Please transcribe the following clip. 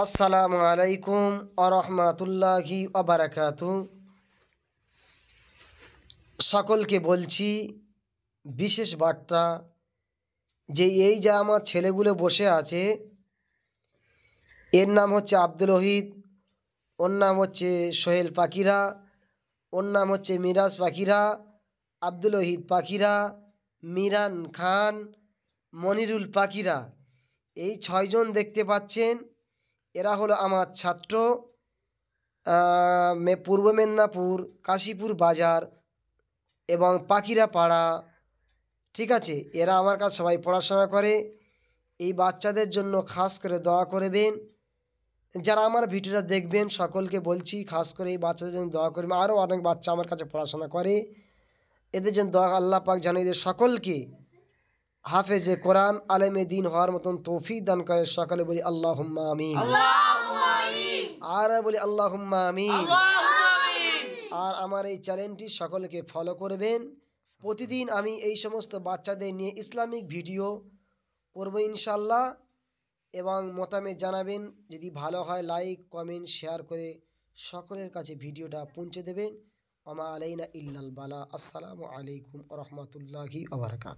আসসালামু আলাইকুম আরহামাতুল্লাহি আবারাকাতু। সকলকে বলছি বিশেষ বার্তা যে এই যে আমার ছেলেগুলো বসে আছে, এর নাম হচ্ছে আব্দুল ওহিদ, ওর নাম হচ্ছে সোহেল পাখিরা, ওর নাম হচ্ছে মিরাজ পাখিরা, আব্দুল ওহিদ পাখিরা, মিরান খান, মনিরুল পাখিরা। এই ছয়জন দেখতে পাচ্ছেন, এরা হলো আমার ছাত্র। পূর্ব মেদিনীপুর কাশীপুর বাজার এবং পাখিরা পাড়া, ঠিক আছে। এরা আমার কাছে সবাই পড়াশোনা করে। এই বাচ্চাদের জন্য খাস করে দোয়া করবেন। যারা আমার ভিডিওটা দেখবেন সকলকে বলছি খাস করে এই বাচ্চাদের জন্য দোয়া করবেন। আরও অনেক বাচ্চা আমার কাছে পড়াশোনা করে, এদের জন্য দোয়া। আল্লাহ পাক যেন এদের সকলকে হাফেজে কোরআন আলেমে দিন হওয়ার মতন তৌফিক দান করে। সকালে বলি আল্লাহুম্মা আমিন, আর বলি আল্লাহুম্মা আমিন। আর আমার এই চ্যানেলটি সকলকে ফলো করবেন। প্রতিদিন আমি এই সমস্ত বাচ্চাদের নিয়ে ইসলামিক ভিডিও করব ইনশাল্লাহ, এবং মতামত জানাবেন। যদি ভালো হয় লাইক কমেন্ট শেয়ার করে সকলের কাছে ভিডিওটা পৌঁছে দেবেন। ওমা আলাইনা ইল্লাল বালা। আসসালামু আলাইকুম ওয়া রাহমাতুল্লাহি ওয়া বারাকাতুহু।